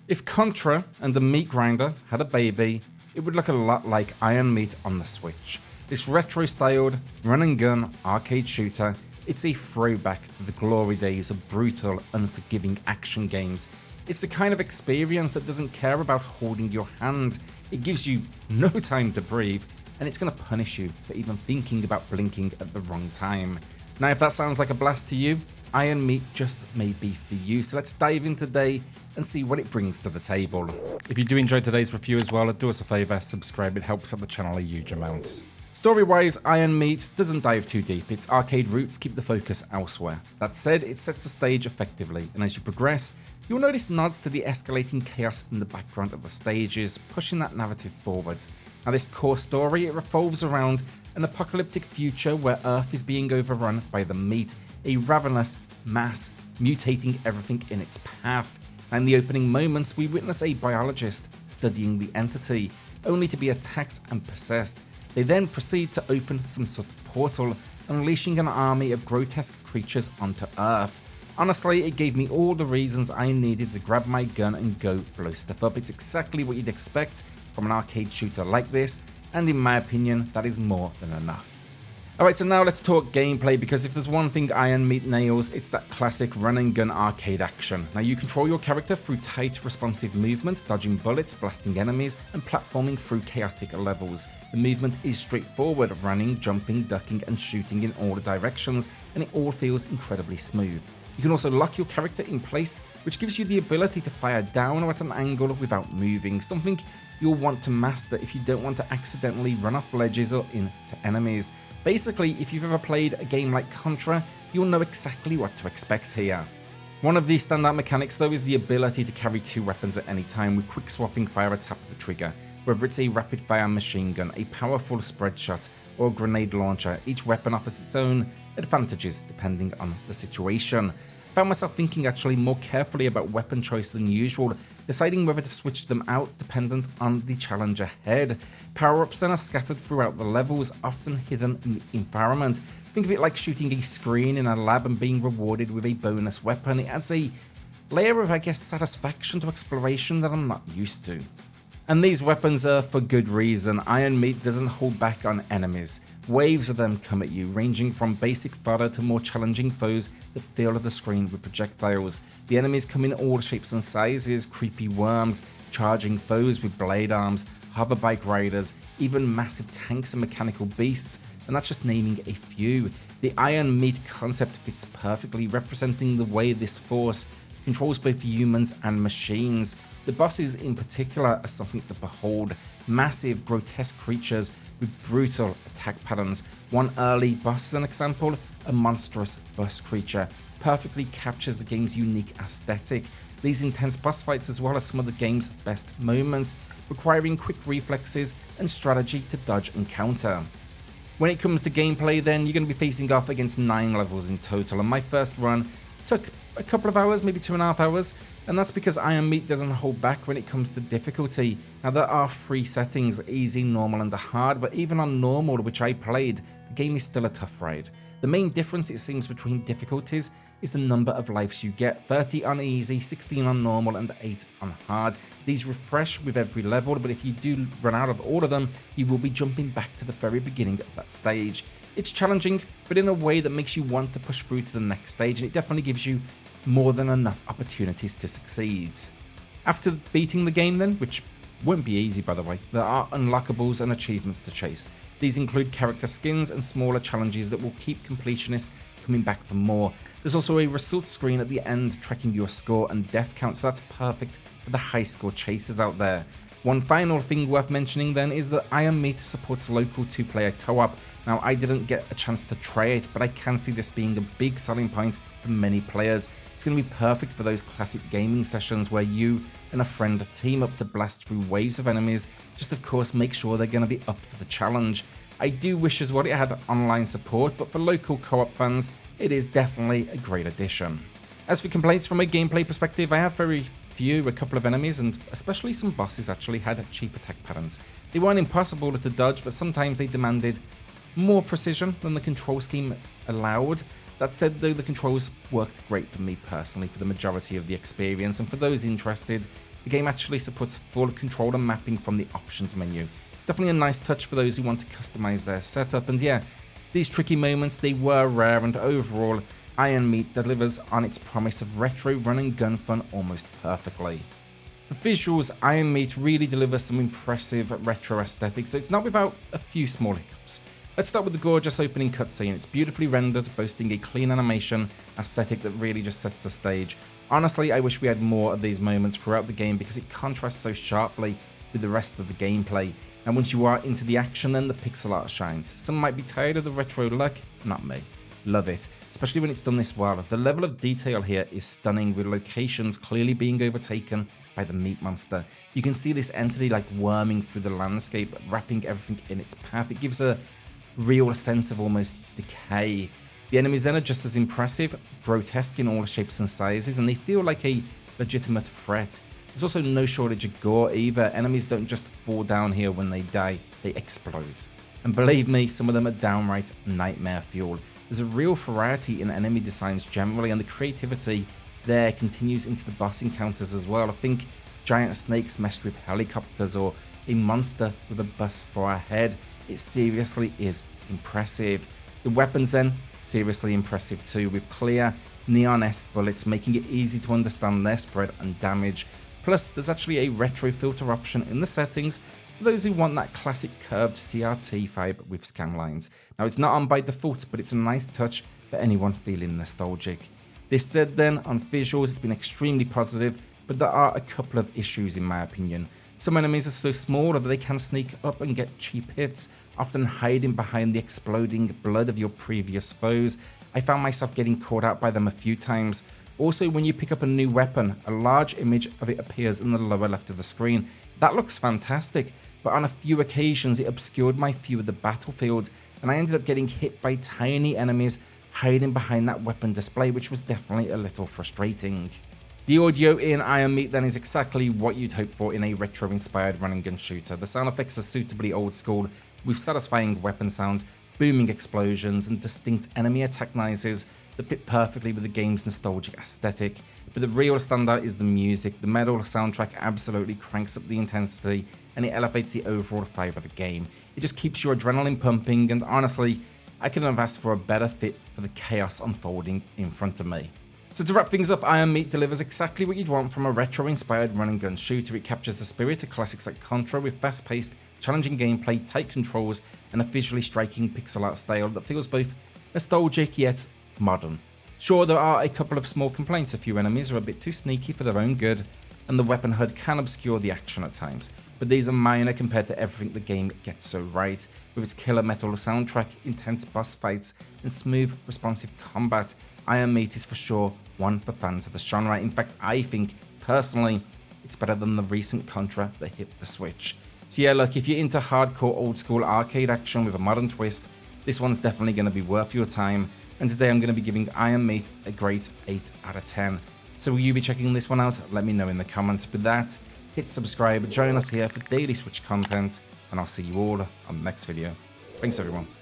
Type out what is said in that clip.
If Contra and the meat grinder had a baby, it would look a lot like Iron Meat on the Switch. This retro-styled run-and-gun arcade shooter, it's a throwback to the glory days of brutal, unforgiving action games. It's the kind of experience that doesn't care about holding your hand. It gives you no time to breathe, and it's going to punish you for even thinking about blinking at the wrong time. Now, if that sounds like a blast to you, Iron Meat just may be for you. So let's dive in today and see what it brings to the table. If you do enjoy today's review as well, do us a favour, subscribe, it helps out the channel a huge amount. Story-wise, Iron Meat doesn't dive too deep, its arcade roots keep the focus elsewhere. That said, it sets the stage effectively, and as you progress, you'll notice nods to the escalating chaos in the background of the stages, pushing that narrative forwards. Now this core story, it revolves around an apocalyptic future where Earth is being overrun by the meat, a ravenous mass mutating everything in its path. And in the opening moments, we witness a biologist studying the entity, only to be attacked and possessed. They then proceed to open some sort of portal, unleashing an army of grotesque creatures onto Earth. Honestly, it gave me all the reasons I needed to grab my gun and go blow stuff up. It's exactly what you'd expect from an arcade shooter like this, and in my opinion, that is more than enough. Alright, so now let's talk gameplay, because if there's one thing Iron Meat nails, it's that classic run and gun arcade action. Now you control your character through tight, responsive movement, dodging bullets, blasting enemies, and platforming through chaotic levels. The movement is straightforward, running, jumping, ducking, and shooting in all directions, and it all feels incredibly smooth. You can also lock your character in place, which gives you the ability to fire down or at an angle without moving, something you'll want to master if you don't want to accidentally run off ledges or into enemies. Basically, if you've ever played a game like Contra, you'll know exactly what to expect here. One of the standout mechanics though is the ability to carry two weapons at any time with quick swapping fire atop the trigger. Whether it's a rapid fire machine gun, a powerful spread shot, or a grenade launcher, each weapon offers its own advantages depending on the situation. I found myself thinking actually more carefully about weapon choice than usual, deciding whether to switch them out dependent on the challenge ahead. Power-ups then are scattered throughout the levels, often hidden in the environment. Think of it like shooting a screen in a lab and being rewarded with a bonus weapon. It adds a layer of, satisfaction to exploration that I'm not used to. And these weapons are for good reason. Iron Meat doesn't hold back on enemies. Waves of them come at you, ranging from basic fodder to more challenging foes that fill the screen with projectiles. The enemies come in all shapes and sizes, creepy worms, charging foes with blade arms, hoverbike riders, even massive tanks and mechanical beasts, and that's just naming a few. The Iron Meat concept fits perfectly, representing the way this force controls both humans and machines. The bosses in particular are something to behold. Massive, grotesque creatures with brutal attack patterns. One early boss, as an example, a monstrous bus creature, perfectly captures the game's unique aesthetic. These intense boss fights, as well as some of the game's best moments, requiring quick reflexes and strategy to dodge and counter. When it comes to gameplay then, you're going to be facing off against 9 levels in total, and my first run took a couple of hours, maybe 2.5 hours, and that's because Iron Meat doesn't hold back when it comes to difficulty. Now there are 3 settings, easy, normal and hard, but even on normal, which I played, the game is still a tough ride. The main difference it seems between difficulties is the number of lives you get, 30 on easy, 16 on normal and 8 on hard. These refresh with every level, but if you do run out of all of them, you will be jumping back to the very beginning of that stage. It's challenging, but in a way that makes you want to push through to the next stage, and it definitely gives you more than enough opportunities to succeed. After beating the game then, which won't be easy by the way, there are unlockables and achievements to chase. These include character skins and smaller challenges that will keep completionists coming back for more. There's also a results screen at the end tracking your score and death count, so that's perfect for the high score chasers out there. One final thing worth mentioning then is that Iron Meat supports local 2-player co-op. Now I didn't get a chance to try it, but I can see this being a big selling point for many players. It's going to be perfect for those classic gaming sessions where you and a friend team up to blast through waves of enemies, just of course make sure they're going to be up for the challenge. I do wish as well it had online support, but for local co-op fans, it is definitely a great addition. As for complaints from a gameplay perspective, I have very few. A couple of enemies and especially some bosses actually had cheap attack patterns. They weren't impossible to dodge, but sometimes they demanded more precision than the control scheme allowed. That said though, the controls worked great for me personally for the majority of the experience, and for those interested, the game actually supports full controller mapping from the options menu. It's definitely a nice touch for those who want to customize their setup, and yeah, these tricky moments, they were rare, and overall, Iron Meat delivers on its promise of retro run and gun fun almost perfectly. For visuals, Iron Meat really delivers some impressive retro aesthetics, so it's not without a few small hiccups. Let's start with the gorgeous opening cutscene. It's beautifully rendered, boasting a clean animation aesthetic that really just sets the stage. Honestly, I wish we had more of these moments throughout the game because it contrasts so sharply with the rest of the gameplay. And once you are into the action, then the pixel art shines. Some might be tired of the retro look, not me. Love it, especially when it's done this well. The level of detail here is stunning, with locations clearly being overtaken by the meat monster. You can see this entity like worming through the landscape, wrapping everything in its path. It gives a real sense of almost decay. The enemies then are just as impressive, grotesque in all shapes and sizes, and they feel like a legitimate threat. There's also no shortage of gore either. Enemies don't just fall down here when they die, they explode. And believe me, some of them are downright nightmare fuel. There's a real variety in enemy designs generally, and the creativity there continues into the boss encounters as well. I think giant snakes meshed with helicopters, or a monster with a bus for a head. It seriously is impressive. The weapons then, seriously impressive too, with clear neon-esque bullets making it easy to understand their spread and damage. Plus, there's actually a retro filter option in the settings for those who want that classic curved CRT vibe with scan lines. Now, it's not on by default, but it's a nice touch for anyone feeling nostalgic. This said then, on visuals, it's been extremely positive, but there are a couple of issues in my opinion. Some enemies are so small that they can sneak up and get cheap hits, often hiding behind the exploding blood of your previous foes. I found myself getting caught out by them a few times. Also, when you pick up a new weapon, a large image of it appears in the lower left of the screen. That looks fantastic, but on a few occasions it obscured my view of the battlefield, and I ended up getting hit by tiny enemies hiding behind that weapon display, which was definitely a little frustrating. The audio in Iron Meat then is exactly what you'd hope for in a retro-inspired run-and-gun shooter. The sound effects are suitably old school, with satisfying weapon sounds, booming explosions, and distinct enemy attack noises that fit perfectly with the game's nostalgic aesthetic. But the real standout is the music. The metal soundtrack absolutely cranks up the intensity, and it elevates the overall vibe of the game. It just keeps your adrenaline pumping, and honestly, I couldn't have asked for a better fit for the chaos unfolding in front of me. So to wrap things up, Iron Meat delivers exactly what you'd want from a retro-inspired run-and-gun shooter. It captures the spirit of classics like Contra with fast-paced, challenging gameplay, tight controls, and a visually striking pixel art style that feels both nostalgic yet modern. Sure, there are a couple of small complaints. A few enemies are a bit too sneaky for their own good, and the weapon HUD can obscure the action at times, but these are minor compared to everything the game gets so right. With its killer metal soundtrack, intense boss fights, and smooth, responsive combat, Iron Meat is for sure one for fans of the genre. In fact, I think, personally, it's better than the recent Contra that hit the Switch. So yeah, look, if you're into hardcore old school arcade action with a modern twist, this one's definitely going to be worth your time. And today I'm going to be giving Iron Meat a great 8 out of 10. So will you be checking this one out? Let me know in the comments. With that, hit subscribe, join us here for daily Switch content, and I'll see you all on the next video. Thanks everyone.